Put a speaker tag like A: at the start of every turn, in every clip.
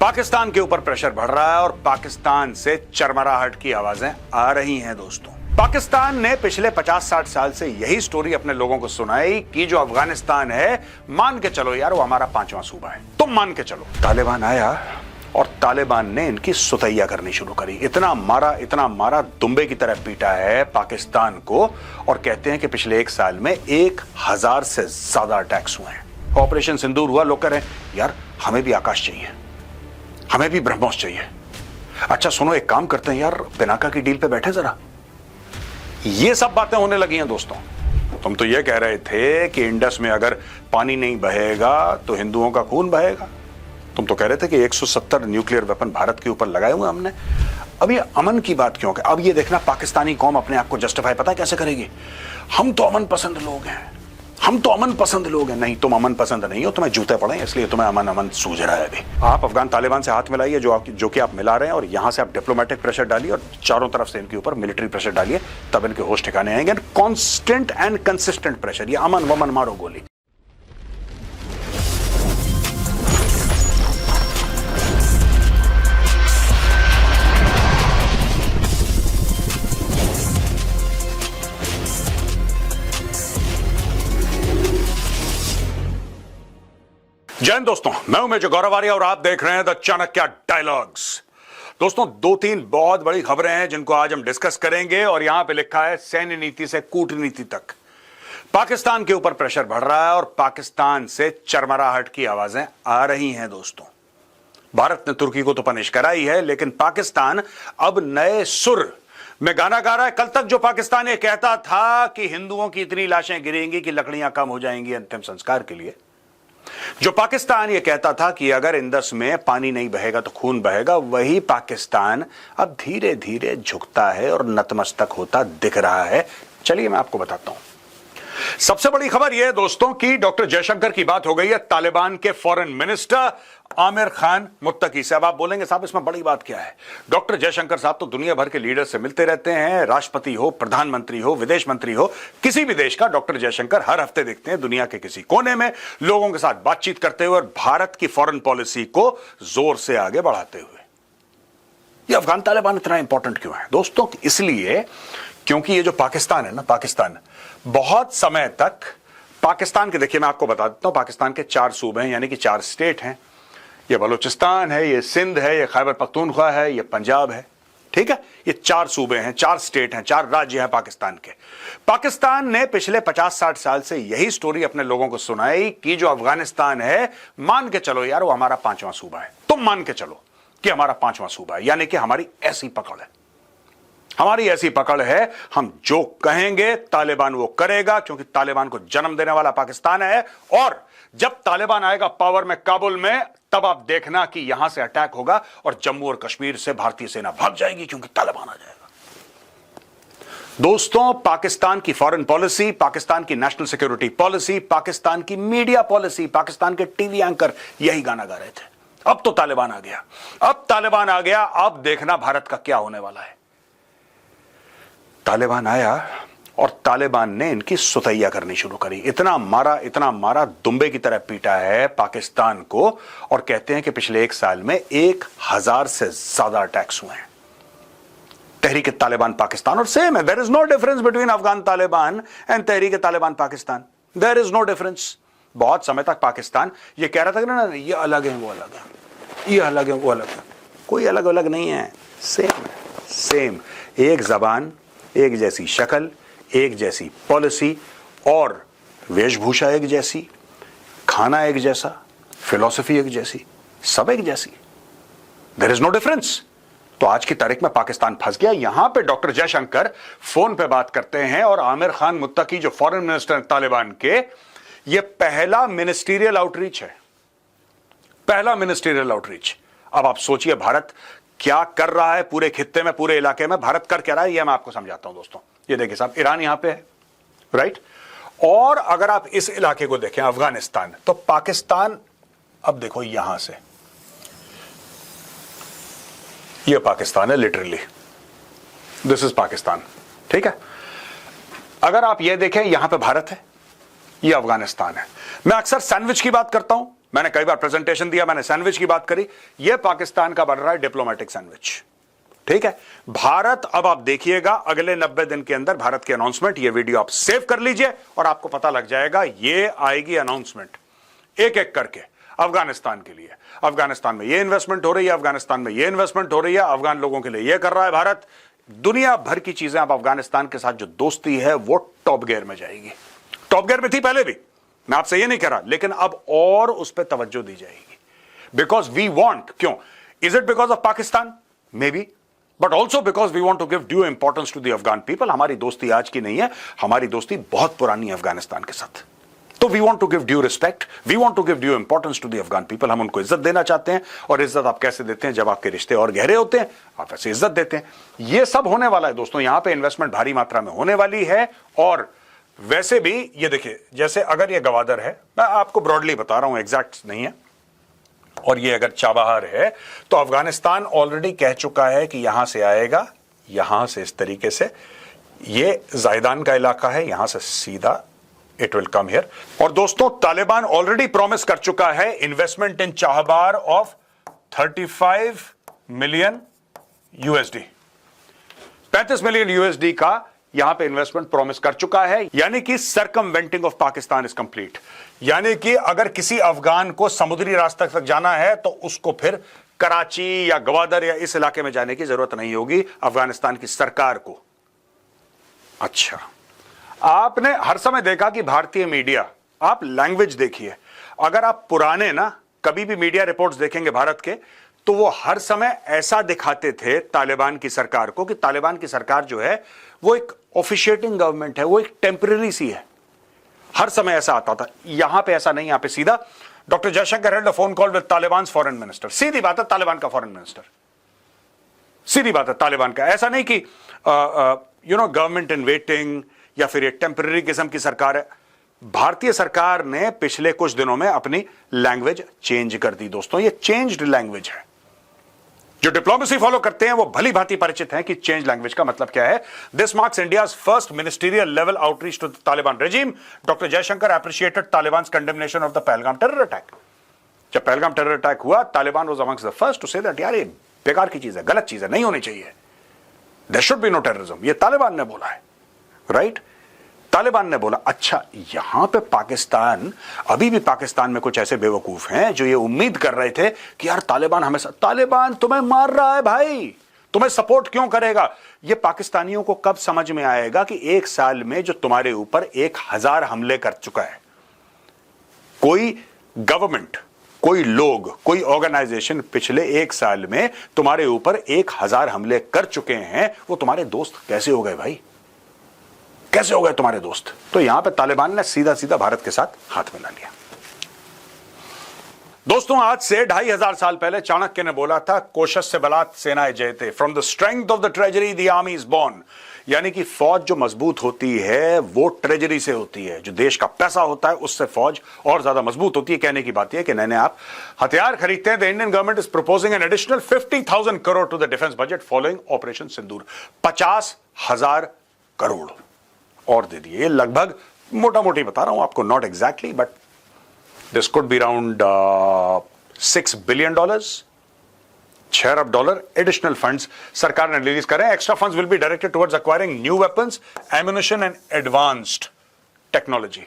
A: पाकिस्तान के ऊपर प्रेशर बढ़ रहा है और पाकिस्तान से चरमराहट की आवाजें आ रही हैं दोस्तों। पाकिस्तान ने पिछले 50-60 साल से यही स्टोरी अपने लोगों को सुनाई कि जो अफगानिस्तान है, मान के चलो यार वो हमारा 5वां सूबा है, तुम मान के चलो। तालिबान आया और तालिबान ने इनकी सुतैया करनी शुरू करी। इतना मारा दुम्बे की तरह पीटा है पाकिस्तान को, और कहते हैं कि पिछले 1 साल में 1000 से ज्यादा अटैक्स हुए हैं। ऑपरेशन सिंदूर हुआ, लोग कह रहे हैं यार हमें भी आकाश चाहिए, हमें भी ब्रह्मोस चाहिए। अच्छा सुनो, एक काम करते हैं यार, पिनाका की डील पे बैठे जरा। ये सब बातें होने लगी हैं दोस्तों। तुम तो ये कह रहे थे कि इंडस में अगर पानी नहीं बहेगा तो हिंदुओं का खून बहेगा। तुम तो कह रहे थे कि 170 न्यूक्लियर वेपन भारत के ऊपर लगाए हुए हमने। अब ये अमन की बात क्यों? अब ये देखना पाकिस्तानी कौम अपने आप को जस्टिफाई पता कैसे करेगी? हम तो अमन पसंद लोग हैं, हम तो अमन पसंद लोग हैं। नहीं, तुम अमन पसंद नहीं हो, तुम्हें जूते पड़े इसलिए तुम्हें अमन अमन सूझ रहा है अभी। आप अफगान तालिबान से हाथ मिलाइए जो कि आप मिला रहे हैं, और यहां से आप डिप्लोमेटिक प्रेशर डालिए और चारों तरफ से इनके ऊपर मिलिट्री प्रेशर डालिए, तब इनके होश ठिकाने आएंगे। कॉन्स्टेंट एंड कंसिस्टेंट प्रेशर, ये अमन वमन मारो गोली। जय हिंद दोस्तों, मैं हूं मेजर गौरव आर्या और आप देख रहे हैं द चाणक्य डायलॉग्स। दोस्तों 2-3 बहुत बड़ी खबरें हैं जिनको आज हम डिस्कस करेंगे, और यहां पे लिखा है सैन्य नीति से कूटनीति तक पाकिस्तान के ऊपर प्रेशर बढ़ रहा है और पाकिस्तान से चरमराहट की आवाजें आ रही हैं दोस्तों। भारत ने तुर्की को तो पनिश कराई है, लेकिन पाकिस्तान अब नए सुर में गाना गा रहा है। कल तक जो पाकिस्तान ये कहता था कि हिंदुओं की इतनी लाशें गिरेंगी कि लकड़ियां कम हो जाएंगी अंतिम संस्कार के लिए, जो पाकिस्तान ये कहता था कि अगर इंडस में पानी नहीं बहेगा तो खून बहेगा, वही पाकिस्तान अब धीरे धीरे झुकता है और नतमस्तक होता दिख रहा है। चलिए मैं आपको बताता हूं। सबसे बड़ी खबर यह है दोस्तों कि डॉक्टर जयशंकर की बात हो गई है तालिबान के फॉरेन मिनिस्टर आमिर खान मुत्तकी से। अब आप बोलेंगे साहब इसमें बड़ी बात क्या है? डॉक्टर जयशंकर साहब तो दुनिया भर के लीडर से मिलते रहते हैं, राष्ट्रपति हो, प्रधानमंत्री हो, विदेश मंत्री हो, किसी भी देश का डॉक्टर जयशंकर हर हफ्ते दिखते हैं दुनिया के किसी कोने में, लोगों के साथ बातचीत करते हुए और भारत की फॉरेन पॉलिसी को जोर से आगे बढ़ाते हुए। ये अफगान तालिबान इतना इंपॉर्टेंट क्यों है दोस्तों? इसलिए क्योंकि ये जो पाकिस्तान है ना, पाकिस्तान बहुत समय तक पाकिस्तान के, देखिए मैं आपको बता देता हूं, पाकिस्तान के 4 सूबे हैं, यानी कि 4 स्टेट हैं। ये बलूचिस्तान है, ये सिंध है, ये खैबर पख्तूनख्वा है, ये पंजाब है। ठीक है, ये 4 सूबे हैं, 4 स्टेट हैं, 4 राज्य हैं पाकिस्तान के। पाकिस्तान ने पिछले 50-60 साल से यही स्टोरी अपने लोगों को सुनाई कि जो अफगानिस्तान है, मान के चलो यार वो हमारा 5वां सूबा है, तुम मान के चलो कि हमारा 5वां सूबा है। यानी कि हमारी ऐसी पकड़ है, हमारी ऐसी पकड़ है, हम जो कहेंगे तालिबान वो करेगा, क्योंकि तालिबान को जन्म देने वाला पाकिस्तान है। और जब तालिबान आएगा पावर में काबुल में, तब आप देखना कि यहां से अटैक होगा और जम्मू और कश्मीर से भारतीय सेना भाग जाएगी, क्योंकि तालिबान आ जाएगा। दोस्तों पाकिस्तान की फॉरेन पॉलिसी, पाकिस्तान की नेशनल सिक्योरिटी पॉलिसी, पाकिस्तान की मीडिया पॉलिसी, पाकिस्तान के टीवी एंकर यही गाना गा रहे थे। अब तो तालिबान आ गया, अब तालिबान आ गया, अब देखना भारत का क्या होने वाला है। तालिबान आया और तालिबान ने इनकी सुतैया करनी शुरू करी। इतना मारा दुम्बे की तरह पीटा है पाकिस्तान को, और कहते हैं कि पिछले 1 साल में 1000 से ज्यादा अटैक्स हुए हैं। तहरीक तालिबान पाकिस्तान, और सेम है, there is no difference between Afghan Taliban and Tehreek Taliban Pakistan, there is no difference. बहुत समय तक पाकिस्तान ये कह रहा था कि ना ये अलग है वो अलग है, ये अलग है वो अलग है। कोई अलग अलग नहीं है, सेम है, सेम। एक जबान, एक जैसी शक्ल, एक जैसी पॉलिसी, और वेशभूषा एक जैसी, खाना एक जैसा, फिलॉसफी एक जैसी, सब एक जैसी, देयर इज नो डिफरेंस। तो आज की तारीख में पाकिस्तान फंस गया। यहां पे डॉक्टर जयशंकर फोन पे बात करते हैं, और आमिर खान मुत्तकी जो फॉरेन मिनिस्टर तालिबान के, ये पहला मिनिस्टीरियल आउटरीच है, पहला मिनिस्टीरियल आउटरीच। अब आप सोचिए भारत क्या कर रहा है पूरे खित्ते में, पूरे इलाके में। भारत कर क्या रहा है ये मैं आपको समझाता हूं दोस्तों। ये देखिए साहब, ईरान यहां पे है, राइट? और अगर आप इस इलाके को देखें अफगानिस्तान, तो पाकिस्तान, अब देखो यहां से, ये पाकिस्तान है, लिटरली दिस इज पाकिस्तान, ठीक है? अगर आप ये देखें, यहां पे भारत है, ये अफगानिस्तान है। मैं अक्सर सैंडविच की बात करता हूं, मैंने कई बार प्रेजेंटेशन दिया, मैंने सैंडविच की बात करी, यह पाकिस्तान का बन रहा है डिप्लोमेटिक सैंडविच। ठीक है, भारत, अब आप देखिएगा अगले 90 दिन के अंदर भारत की अनाउंसमेंट, ये वीडियो आप सेव कर लीजिए और आपको पता लग जाएगा, ये आएगी अनाउंसमेंट एक एक करके अफगानिस्तान के लिए। अफगानिस्तान में ये इन्वेस्टमेंट हो रही है, अफगानिस्तान में ये इन्वेस्टमेंट हो रही है, अफगान लोगों के लिए ये कर रहा है भारत। दुनिया भर की चीजें, अब अफगानिस्तान के साथ जो दोस्ती है वो टॉप गियर में जाएगी। टॉप गियर में थी पहले भी, मैं आपसे ये नहीं कह रहा, लेकिन अब और उस पर तवज्जो दी जाएगी। बिकॉज वी वॉन्ट, क्यों? Is it because of Pakistan? Maybe, but also because we want to give due importance to the Afghan people. हमारी दोस्ती आज की नहीं है, हमारी दोस्ती बहुत पुरानी है अफगानिस्तान के साथ। तो we want to give due respect, we want to give due importance to the Afghan people. हम उनको इज्जत देना चाहते हैं, और इज्जत आप कैसे देते हैं? जब आपके रिश्ते और गहरे होते हैं, आप ऐसे इज्जत देते हैं। ये सब होने वाला है दोस्तों, यहां पे इन्वेस्टमेंट भारी मात्रा में होने वाली है। और वैसे भी ये देखिए, जैसे अगर ये गवादर है, मैं आपको ब्रॉडली बता रहा हूं, एग्जैक्ट नहीं है, और ये अगर चाबहार है, तो अफगानिस्तान ऑलरेडी कह चुका है कि यहां से आएगा, यहां से इस तरीके से, ये जायदान का इलाका है, यहां से सीधा इट विल कम हियर। और दोस्तों, तालिबान ऑलरेडी प्रॉमिस कर चुका है investment in Chabahar of 35 million USD, 35 million USD का यहां पे इन्वेस्टमेंट प्रॉमिस कर चुका है। यानी कि सरकमवेंटिंग ऑफ पाकिस्तान इज कंप्लीट। यानी कि अगर किसी अफगान को समुद्री रास्ते तक जाना है तो उसको फिर कराची या गवादर या इस इलाके में जाने की जरूरत नहीं होगी अफगानिस्तान की सरकार को। अच्छा, आपने हर समय देखा कि भारतीय मीडिया, आप लैंग्वेज देखिए, अगर आप पुराने ना कभी भी मीडिया रिपोर्ट्स देखेंगे भारत के, तो वो हर समय ऐसा दिखाते थे तालिबान की सरकार को कि तालिबान की सरकार जो है वो एक ऑफिशिएटिंग गवर्नमेंट है, वो एक टेम्पररी सी है। हर समय ऐसा आता था। यहां पे ऐसा नहीं, यहां पे सीधा doctor Jaishankar held a phone call with Taliban foreign minister. सीधी बात है, तालिबान का फॉरेन मिनिस्टर, सीधी बात है तालिबान का। ऐसा नहीं कि गवर्नमेंट इन वेटिंग या फिर एक टेम्पररी किस्म की सरकार है। भारतीय सरकार ने पिछले कुछ दिनों में अपनी लैंग्वेज चेंज कर दी दोस्तों, ये चेंज्ड लैंग्वेज है। जो डिप्लोमेसी फॉलो करते हैं वो भली भांति परिचित हैं कि चेंज लैंग्वेज का मतलब क्या है। This marks India's first ministerial level outreach to the Taliban regime. Doctor Jaishankar appreciated Taliban condemnation of the Pahalgam terror attack. जब पहलगाम टेरर अटैक हुआ, Taliban was amongst the first to say that यार ये बेकार की चीज है, गलत चीज है, नहीं होनी चाहिए, there should be no terrorism. ये तालिबान ने बोला है, राइट? तालिबान ने बोला। अच्छा, यहां पे पाकिस्तान, अभी भी पाकिस्तान में कुछ ऐसे बेवकूफ हैं जो ये उम्मीद कर रहे थे कि यार तालिबान हमेशा, तालिबान तुम्हें मार रहा है भाई, तुम्हें सपोर्ट क्यों करेगा? ये पाकिस्तानियों को कब समझ में आएगा कि एक साल में जो तुम्हारे ऊपर 1000 हमले कर चुका है, कोई गवर्नमेंट, कोई लोग, कोई ऑर्गेनाइजेशन पिछले एक साल में तुम्हारे ऊपर 1000 हमले कर चुके हैं, वो तुम्हारे दोस्त कैसे हो गए भाई? कैसे हो गए तुम्हारे दोस्त? तो यहां पे तालिबान ने सीधा सीधा भारत के साथ हाथ मिला लिया। दोस्तों, आज से 2500 साल पहले चाणक्य ने बोला था, कोशस्य बलात् सेनाए जयते, from the strength of the treasury the army is born. यानी कि फौज जो मजबूत होती है वो ट्रेजरी से होती है, जो देश का पैसा होता है उससे फौज और ज्यादा मजबूत होती है। कहने की बात यह कि नए आप हथियार खरीदते हैं। The Indian government is proposing an additional 50,000 crore to the defence budget following operation Sindoor. 50,000 crore और दे दिए। लगभग, मोटा मोटी बता रहा हूं आपको, not exactly, but this could be around $6 billion, $6 Arab additional funds सरकार ने रिलीज करें। Extra funds will be directed towards acquiring new weapons, ammunition and advanced technology.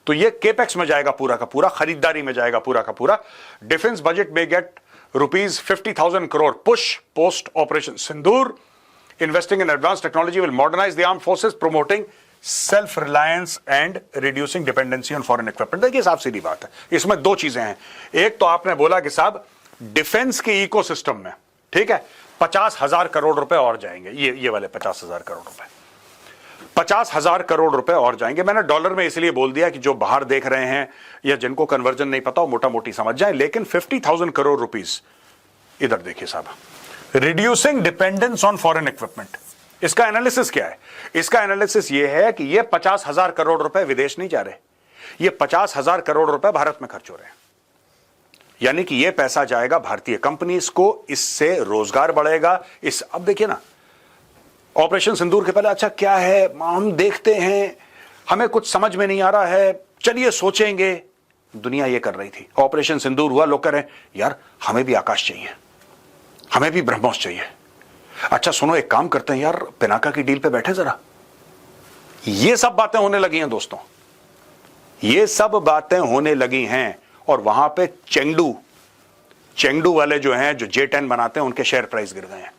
A: तो ये केपेक्स में जाएगा पूरा का पूरा, खरीदारी में जाएगा पूरा का पूरा। डिफेंस बजट में get ₹50,000 crore push post operation Sindoor. Investing in advanced technology will modernize the armed forces, promoting self-reliance and reducing dependency on foreign equipment। देखिए साहब, सीधी बात है, इसमें दो चीजें हैं। एक तो आपने बोला कि साहब डिफेंस के इकोसिस्टम में, ठीक है, 50,000 करोड़ रुपए और जाएंगे। ये वाले 50,000 करोड़ रुपए, 50,000 करोड़ रुपए और जाएंगे। मैंने डॉलर में इसलिए बोल दिया कि जो बाहर देख रहे हैं या जिनको कन्वर्जन नहीं पता, वो मोटा मोटी समझ जाए। लेकिन 50,000 करोड़ रुपीस, इधर देखिए साहब, reducing dependence on foreign equipment. इसका एनालिसिस क्या है? इसका एनालिसिस यह है कि ये 50,000 करोड़ रुपए विदेश नहीं जा रहे, ये 50,000 करोड़ रुपए भारत में खर्च हो रहे हैं। यानी कि ये पैसा जाएगा भारतीय कंपनीज को, इससे रोजगार बढ़ेगा। अब देखिए ना, ऑपरेशन सिंदूर के पहले, अच्छा क्या है, हम देखते हैं, हमें कुछ समझ में नहीं आ रहा है, चलिए सोचेंगे, दुनिया ये कर रही थी। ऑपरेशन सिंदूर हुआ, लोग कह रहे हैं यार हमें भी आकाश चाहिए, हमें भी ब्रह्मोस चाहिए। अच्छा सुनो, एक काम करते हैं यार, पिनाका की डील पे बैठे जरा। ये सब बातें होने लगी हैं दोस्तों, ये सब बातें होने लगी हैं। और वहां पे चेंगडू वाले जो हैं, जो J10 बनाते हैं, उनके शेयर प्राइस गिर गए हैं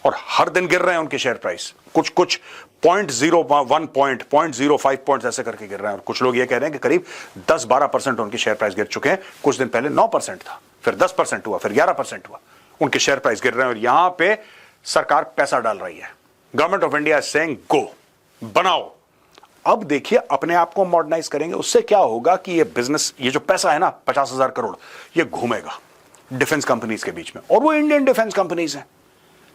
A: और हर दिन गिर रहे हैं उनके शेयर प्राइस। कुछ 0.01 पॉइंट, 0.05 पॉइंट ऐसे करके गिर रहे हैं। और कुछ लोग ये कह रहे हैं कि करीब 10-12% उनके शेयर प्राइस गिर चुके हैं। कुछ दिन पहले 9% था, फिर 10% हुआ, फिर 11% हुआ, उनके शेयर प्राइस गिर रहे हैं। और यहां पे सरकार पैसा डाल रही है। Government of India is saying गो, बनाओ। अब देखिए अपने आप को मॉडर्नाइज करेंगे, उससे क्या होगा कि ये बिजनेस, ये जो पैसा है ना 50,000 करोड़, ये घूमेगा डिफेंस कंपनीज के बीच में, और वो इंडियन डिफेंस कंपनीज हैं।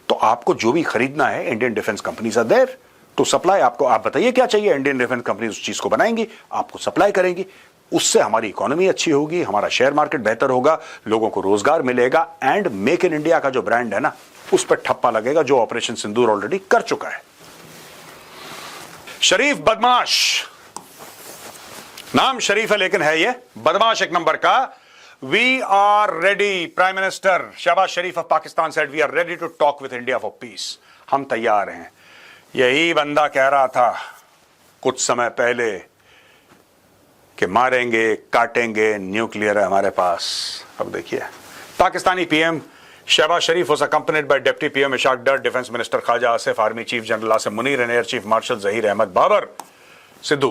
A: तो आपको जो भी खरीदना है, Indian defence companies are there to supply. आपको आप बताइए क्या चाहिए, इंडियन डिफेंस कंपनीज उस चीज को बनाएंगी, आपको सप्लाई करेंगी। उससे हमारी इकोनॉमी अच्छी होगी, हमारा शेयर मार्केट बेहतर होगा, लोगों को रोजगार मिलेगा, एंड मेक इन इंडिया का जो ब्रांड है ना, उस पर ठप्पा लगेगा, जो ऑपरेशन सिंदूर ऑलरेडी कर चुका है। शरीफ बदमाश, नाम शरीफ है लेकिन है ये बदमाश एक नंबर का। We are ready, prime minister Shehbaz Sharif of Pakistan said we are ready to talk with India for peace. हम तैयार हैं। यही बंदा कह रहा था कुछ समय पहले कि मारेंगे काटेंगे, न्यूक्लियर है हमारे पास। अब देखिए, Pakistani PM Shehbaz Sharif was accompanied by Deputy PM Ishaq Dar, Defense Minister Khaja Asif, Army Chief General Asim Munir and Air Chief Marshal Zahir Ahmed Babar. Sidhu,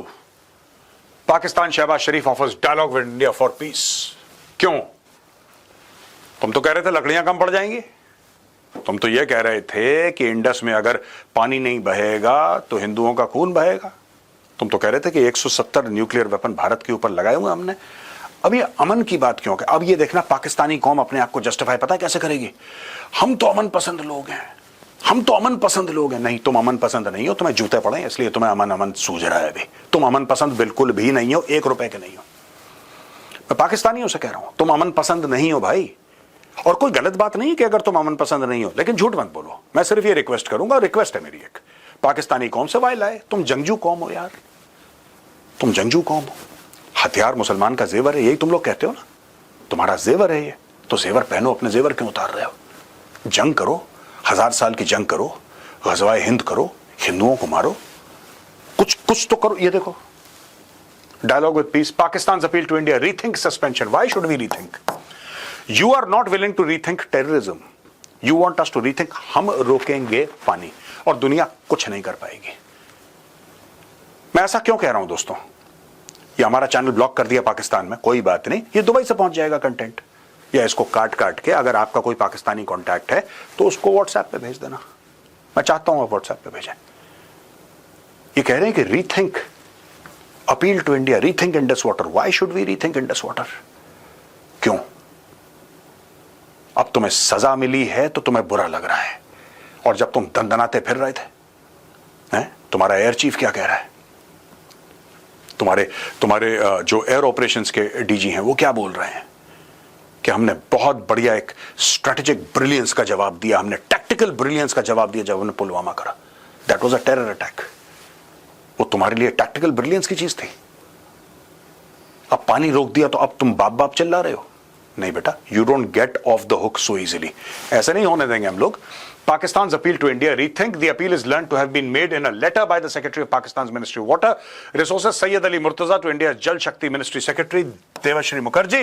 A: Pakistan Shehbaz Sharif offers dialogue with India for peace. क्यों? तुम तो कह रहे थे लकड़ियां कम पड़ जाएंगी, तुम तो ये कह रहे थे कि इंडस में अगर पानी नहीं बहेगा तो हिंदुओं का खून बहेगा, तुम तो कह रहे थे कि 170 न्यूक्लियर वेपन भारत के ऊपर लगाए हुए हमने। अब ये अमन की बात क्यों है? अब ये देखना पाकिस्तानी कौम अपने आप को जस्टिफाई पता है कैसे करेगी? हम तो अमन पसंद लोग हैं, हम तो अमन पसंद लोग हैं। नहीं, तुम अमन पसंद नहीं हो, तुम्हें जूते पड़े इसलिए तुम्हें अमन अमन सूझ रहा है। अभी तुम अमन पसंद बिल्कुल भी नहीं हो, 1 रुपए के नहीं हो। मैं पाकिस्तानियों से कह रहा हूं, तुम अमन पसंद नहीं हो भाई। और कोई गलत बात नहीं है कि अगर तुम अमन पसंद नहीं हो, लेकिन झूठ मत बोलो। मैं सिर्फ ये रिक्वेस्ट करूंगा, रिक्वेस्ट है मेरी एक, पाकिस्तानी कौम से वाई लाए। तुम जंगजू कौम हो यार, तुम जंगजू कौम हो। हथियार मुसलमान का जेवर है, यही तुम लोग कहते हो ना, तुम्हारा जेवर है ये, तो जेवर पहनो, अपने जेवर क्यों उतार रहे हो? जंग करो, 1000 साल की जंग करो, गज़वाए हिंद करो, हिंदुओं को मारो, कुछ तो करो। ये देखो, dialogue with peace, Pakistan appeal to India, rethink suspension. Why should we rethink? You are not willing to rethink terrorism, you want us to rethink हम रोकेंगे पानी, और दुनिया कुछ नहीं कर पाएगी। मैं ऐसा क्यों कह रहा हूं दोस्तों? ये हमारा चैनल ब्लॉक कर दिया पाकिस्तान में, कोई बात नहीं, ये दुबई से पहुंच जाएगा कंटेंट, या इसको काट के अगर आपका कोई पाकिस्तानी कॉन्टैक्ट है तो उसको व्हाट्सएप पे भेज देना। मैं चाहता हूं आप व्हाट्सएप पे भेजें। ये कह रहे हैं कि rethink, appeal to India, rethink Indus water. Why should we rethink Indus water? क्यों? अब तुम्हें सजा मिली है तो तुम्हें बुरा लग रहा है, और जब तुम दंदनाते फिर रहे थे, तुम्हारा एयर चीफ क्या कह रहा है? तुम्हारे जो एयर ऑपरेशंस के डीजी हैं वो क्या बोल रहे हैं कि हमने बहुत बढ़िया एक स्ट्रेटेजिक ब्रिलियंस का जवाब दिया, हमने टैक्टिकल ब्रिलियंस का जवाब दिया जब हमने पुलवामा करा। That was a terror attack. वो तुम्हारे लिए टैक्टिकल ब्रिलियंस की चीज थी। अब पानी रोक दिया तो अब तुम बाप बाप चिल्ला रहे हो? नहीं बेटा, you don't get of the hook so easily. ऐसे नहीं होने देंगे हम लोग। Pakistan's appeal to India, rethink. The appeal is learned to have been made in a letter by the Secretary of Pakistan's Ministry of Water Resources, Sayyid Ali Murtaza, to India's Jal Shakti Ministry Secretary, Devashri Mukherjee.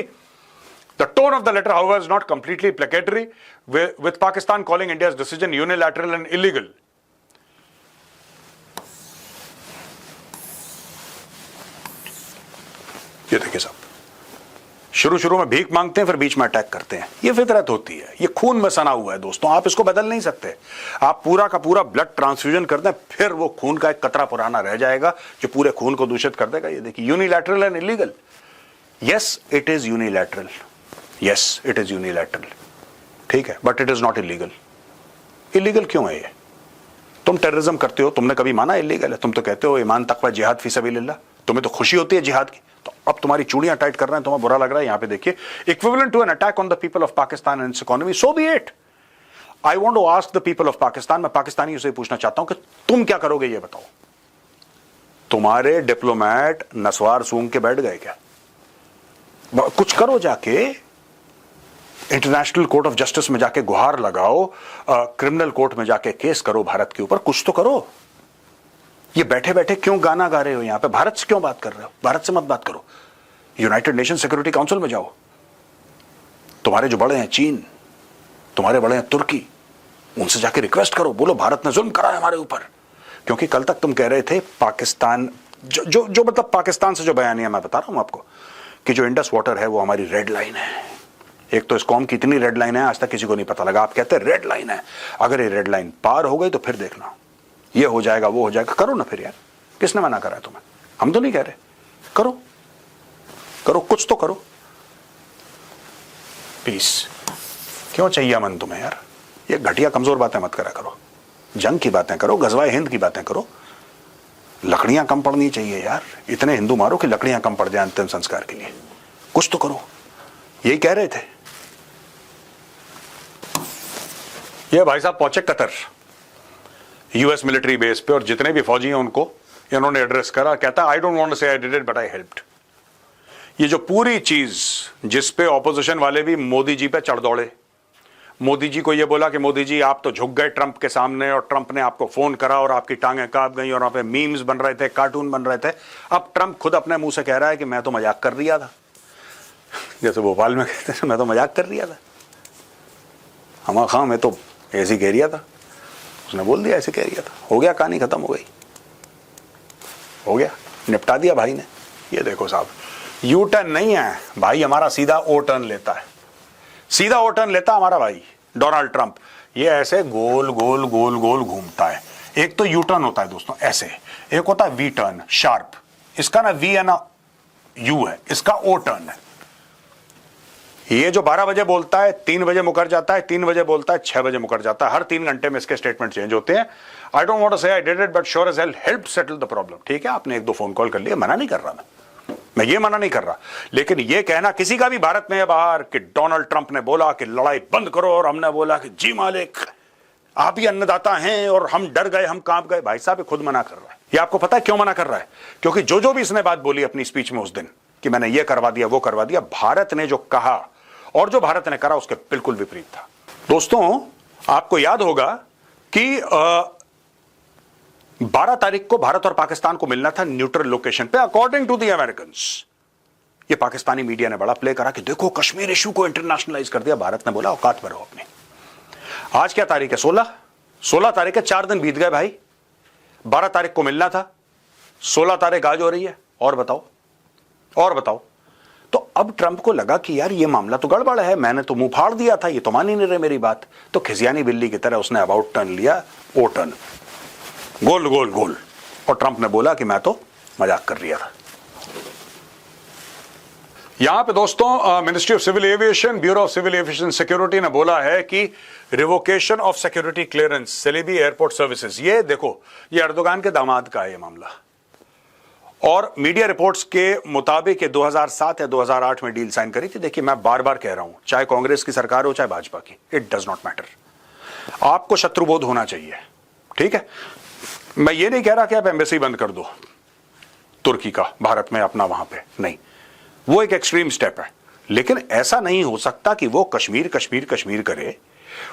A: The tone of the letter, however, is not completely placatory, with Pakistan calling India's decision unilateral and illegal. ये देखिए साहब, शुरू में भीख मांगते हैं, फिर बीच में अटैक करते हैं। ये फितरत होती है, ये खून में सना हुआ है दोस्तों, आप इसको बदल नहीं सकते। आप पूरा का पूरा ब्लड ट्रांसफ्यूजन कर दें, फिर वो खून का एक कतरा पुराना रह जाएगा जो पूरे खून को दूषित कर देगा। ये देखिए, unilateral and illegal. Yes it is unilateral, yes it is unilateral, ठीक है, but it is not illegal. Illegal क्यों है ये? तुम टेररिज्म करते हो, तुमने कभी माना इलीगल है? तुम तो कहते हो ईमान तकवा जिहाद फी सबीलिल्लाह, तुम्हें तो खुशी होती है जिहाद की। तो अब तुम्हारी चूड़ियां टाइट कर रहे हैं, तुम्हें बुरा लग रहा है। यहां पे देखिए, equivalent to an attack on the people of Pakistan and its economy, so be it. I want to ask the people of Pakistan, मैं पाकिस्तानियों से पूछना चाहता हूं कि तुम क्या करोगे ये बताओ। तुम्हारे डिप्लोमेट नस्वार सूंघ के बैठ गए क्या? कुछ करो, जाके इंटरनेशनल कोर्ट ऑफ जस्टिस में जाके गुहार लगाओ, क्रिमिनल कोर्ट में जाके केस करो भारत के ऊपर, कुछ तो करो। ये बैठे बैठे क्यों गाना गा रहे हो यहां पे? भारत से क्यों बात कर रहे हो? भारत से मत बात करो, यूनाइटेड नेशन सिक्योरिटी काउंसिल में जाओ। तुम्हारे जो बड़े हैं चीन, तुम्हारे बड़े हैं तुर्की, उनसे जाके रिक्वेस्ट करो, बोलो भारत ने जुल्म करा है हमारे ऊपर। क्योंकि कल तक तुम कह रहे थे पाकिस्तान, जो मतलब पाकिस्तान से जो बयानियां मैं बता रहा हूं आपको, कि जो इंडस वाटर है वो हमारी रेड लाइन है। एक तो इस कौम की इतनी रेड लाइन है आज तक किसी को नहीं पता लगा। आप कहते हैं रेड लाइन है, अगर ये रेड लाइन पार हो गई तो फिर देखना ये हो जाएगा वो हो जाएगा। करो ना फिर यार, किसने मना करा है तुम्हें? हम तो नहीं कह रहे, करो करो, कुछ तो करो। पीस क्यों चाहिए अमन तुम्हें यार? ये घटिया कमजोर बातें मत करा करो, जंग की बातें करो, गजवाए हिंद की बातें करो। लकड़ियां कम पड़नी चाहिए यार, इतने हिंदू मारो कि लकड़ियां कम पड़ जाए अंतिम संस्कार के लिए। कुछ तो करो, यही कह रहे थे। ये भाई साहब पहुंचे कतर, यूएस मिलिट्री बेस पे, और जितने भी फौजी हैं उनको इन्होंने एड्रेस करा। कहता I don't want to say I did it but I helped. ये जो पूरी चीज जिस पे ऑपोजिशन वाले भी मोदी जी पे चढ़ दौड़े, मोदी जी को ये बोला कि मोदी जी आप तो झुक गए ट्रंप के सामने, और ट्रंप ने आपको फोन करा और आपकी टांगें कांप गई, और वहां पे मीम्स बन रहे थे, कार्टून बन रहे थे। अब ट्रंप खुद अपने मुंह से कह रहा है कि मैं तो मजाक कर दिया था। जैसे भोपाल में कहते थे मैं तो मजाक कर दिया था, हम खां मैं तो ऐसे ही कह रिया था। उसने बोल दिया ऐसे कह रिया था, हो गया, कहानी खत्म हो गई, हो गया, निपटा दिया भाई ने। ये देखो साहब, यू टर्न नहीं है भाई हमारा, सीधा ओ टर्न लेता है, सीधा ओ टर्न लेता हमारा भाई डोनाल्ड ट्रंप। ये ऐसे गोल गोल गोल गोल घूमता है। एक तो यू टर्न होता है दोस्तों ऐसे, एक होता है वी टर्न शार्प। इसका ना वी है ना यू है, इसका ओ टर्न है। ये जो 12 बजे बोलता है 3 बजे मुकर जाता है, 3 बजे बोलता है 6 बजे मुकर जाता है। हर 3 घंटे में इसके स्टेटमेंट चेंज होते हैं। I don't want to say I did it but sure as hell help settle the problem. ठीक है, आपने 1-2 फोन कॉल कर लिया, मना नहीं कर रहा मैं ये मना नहीं कर रहा, लेकिन ये कहना किसी का भी भारत में है बाहर कि डोनाल्ड ट्रंप ने बोला कि लड़ाई बंद करो और हमने बोला कि जी मालिक आप ही अन्नदाता हैं और हम डर गए, हम कांप गए। भाई साहब ये खुद मना कर रहा है। ये आपको पता है क्यों मना कर रहा है? क्योंकि जो भी इसने बात बोली अपनी स्पीच में उस दिन कि मैंने ये करवा दिया वो करवा दिया, भारत ने जो कहा और जो भारत ने करा उसके बिल्कुल विपरीत था। दोस्तों आपको याद होगा कि 12 तारीख को भारत और पाकिस्तान को मिलना था न्यूट्रल लोकेशन पे अकॉर्डिंग टू द अमेरिकन्स। ये पाकिस्तानी मीडिया ने बड़ा प्ले करा कि देखो कश्मीर इशू को इंटरनेशनलाइज कर दिया। भारत ने बोला औकात पर हो अपनी। आज क्या तारीख है? 16 तारीख है, 4 दिन बीत गए भाई। 12 तारीख को मिलना था, 16 तारीख आज हो रही है। और बताओ तो अब ट्रंप को लगा कि यार ये मामला तो गड़बड़ है, मैंने तो मुंह फाड़ दिया था, ये तो मान ही नहीं रहे मेरी बात। तो खिसियानी बिल्ली की तरह उसने अबाउट टर्न लिया, ओ टर्न, गोल गोल गोल। और ट्रंप ने बोला कि मैं तो मजाक कर रहा था। यहां पे दोस्तों ministry of civil aviation, bureau of civil aviation security ने बोला है कि revocation of security clearance Celebi airport services. ये देखो, ये अर्दोगान के दामाद का है ये मामला, और मीडिया रिपोर्ट्स के मुताबिक 2007 या 2008 में डील साइन करी थी। देखिए मैं बार बार कह रहा हूं, चाहे कांग्रेस की सरकार हो चाहे भाजपा की, इट डज नॉट मैटर। आपको शत्रुबोध होना चाहिए, ठीक है। मैं ये नहीं कह रहा कि आप एम्बेसी बंद कर दो तुर्की का भारत में अपना, वहां पे नहीं, वो एक एक्सट्रीम स्टेप है। लेकिन ऐसा नहीं हो सकता कि वो कश्मीर कश्मीर कश्मीर करे,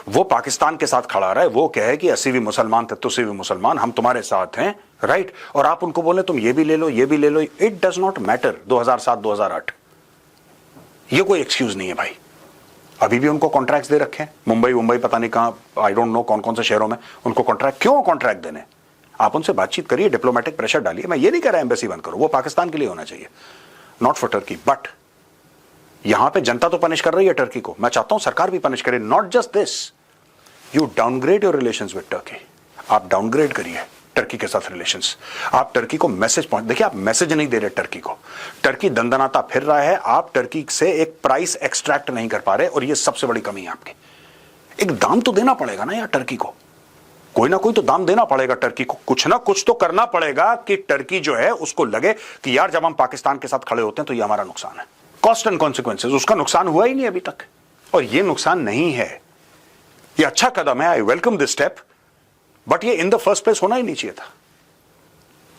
A: वो पाकिस्तान के साथ खड़ा रहे, वो कहे कि 80 भी मुसलमान थे, 80 भी मुसलमान, हम तुम्हारे साथ हैं, राइट। और आप उनको बोले तुम ये भी ले लो, ये भी ले लो। It does not matter. 2007-2008 ये कोई एक्सक्यूज नहीं है भाई। अभी भी उनको कॉन्ट्रैक्ट्स दे रखे हैं, मुंबई पता नहीं कहां, आई डोंट नो कौन कौन से शहरों में उनको कॉन्ट्रैक्ट। क्यों कॉन्ट्रैक्ट देने? आप उनसे बातचीत करिए, डिप्लोमेटिक प्रेशर डालिए। मैं ये नहीं कह रहा एम्बेसी बंद करो, वो पाकिस्तान के लिए होना चाहिए, नॉट फॉर टर्की। बट यहां पे जनता तो पनिश कर रही है टर्की को, मैं चाहता हूं सरकार भी पनिश करे। Not just this, you downgrade your relations with Turkey. आप डाउनग्रेड करिए टर्की के साथ रिलेशंस। आप टर्की को मैसेज पहुंच, देखिए आप मैसेज नहीं दे रहे टर्की को, टर्की दंदनाता फिर रहा है। आप टर्की से एक प्राइस एक्सट्रैक्ट नहीं कर पा रहे, और ये सबसे बड़ी कमी है आपकी। एक दाम तो देना पड़ेगा ना यार टर्की को, कोई ना कोई तो दाम देना पड़ेगा टर्की को, कुछ ना कुछ तो करना पड़ेगा कि टर्की जो है उसको लगे कि यार जब हम पाकिस्तान के साथ खड़े होते हैं तो ये हमारा नुकसान है। कॉस्ट एंड कॉन्सिक्वेंसेज, उसका नुकसान हुआ ही नहीं अभी तक, और ये नुकसान नहीं है। ये अच्छा कदम है, I welcome this step, but ये इन द फर्स्ट प्लेस होना ही नहीं चाहिए था।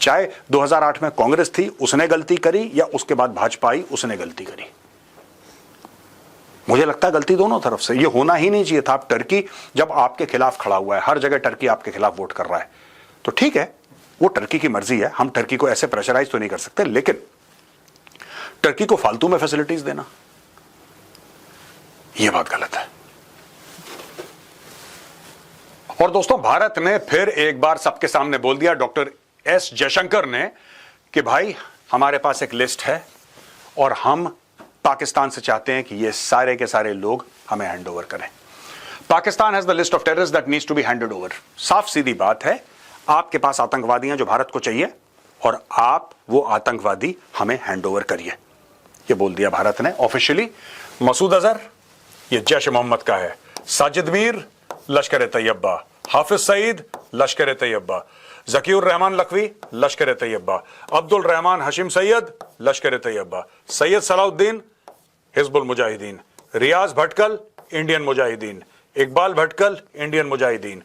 A: चाहे 2008 में कांग्रेस थी, उसने गलती करी, या उसके बाद भाजपा आई, उसने गलती करी। मुझे लगता है गलती दोनों तरफ से, ये होना ही नहीं चाहिए था। अब टर्की जब आपके खिलाफ खड़ा हुआ है, हर जगह टर्की आपके खिलाफ वोट कर रहा है, तो ठीक है, वो टर्की की मर्जी है, हम टर्की को ऐसे प्रेशराइज तो नहीं कर सकते, लेकिन टर्की को फालतू में फैसिलिटीज देना, यह बात गलत है। और दोस्तों, भारत ने फिर एक बार सबके सामने बोल दिया, डॉक्टर एस जयशंकर ने, कि भाई हमारे पास एक लिस्ट है और हम पाकिस्तान से चाहते हैं कि ये सारे के सारे लोग हमें हैंड ओवर करें। Pakistan has the list of terrorist that needs to be handed over. साफ सीधी बात है, आपके पास आतंकवादी हैं जो भारत को चाहिए और आप वो आतंकवादी हमें हैंड ओवर करिए, ये बोल दिया भारत ने ऑफिशियली। मसूद अजहर ये जैश मोहम्मद का है, साजिद मीर लश्कर तैयबा, हाफिज सईद लश्कर तैयबा, जकीउर रहमान लखवी लश्कर तैयबा, अब्दुल रहमान हशीम सैयद लश्कर तैयबा, सैयद सलाउद्दीन हिजबुल मुजाहिदीन, रियाज भटकल इंडियन मुजाहिदीन, इकबाल भटकल इंडियन मुजाहिदीन,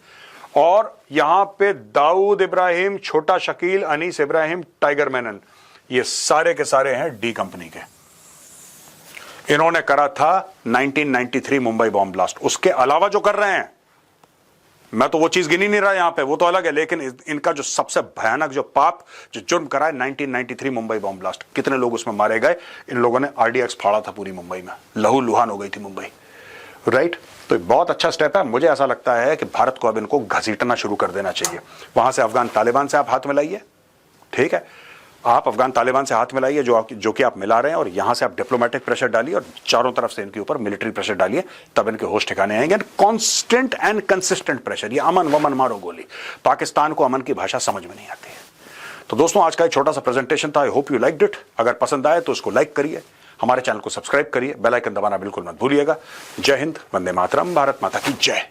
A: और यहां पे दाऊद इब्राहिम, छोटा शकील, अनीस इब्राहिम, टाइगर मेनन, ये सारे के सारे हैं डी कंपनी के। इन्होंने करा था 1993 मुंबई बॉम्ब ब्लास्ट। उसके अलावा जो कर रहे हैं, मैं तो वो चीज गिनी नहीं रहा यहां पे, वो तो अलग है, लेकिन इनका जो सबसे भयानक जो पाप, जो जुर्म करा है 1993 मुंबई बॉम्ब ब्लास्ट। कितने लोग उसमें मारे गए, इन लोगों ने आरडीएक्स फाड़ा था पूरी मुंबई में, लहू लुहान हो गई थी मुंबई, राइट। तो बहुत अच्छा स्टेप है। मुझे ऐसा लगता है कि भारत को अब इनको घसीटना शुरू कर देना चाहिए। वहां से अफगान तालिबान से आप हाथ मिलाइए, ठीक है, आप अफगान तालिबान से हाथ मिलाइए जो कि आप मिला रहे हैं, और यहां से आप डिप्लोमेटिक प्रेशर डालिए और चारों तरफ से इनके ऊपर मिलिट्री प्रेशर डालिए, तब इनके होश ठिकाने आएंगे। कांस्टेंट एंड कंसिस्टेंट प्रेशर, ये अमन वमन मारो गोली, पाकिस्तान को अमन की भाषा समझ में नहीं आती है। तो दोस्तों, आज का एक छोटा सा प्रेजेंटेशन था, I hope you liked it. अगर पसंद आए तो उसको लाइक करिए, हमारे चैनल को सब्सक्राइब करिए, बेल आइकन दबाना बिल्कुल मत भूलिएगा। जय हिंद, वंदे मातरम, भारत माता की जय।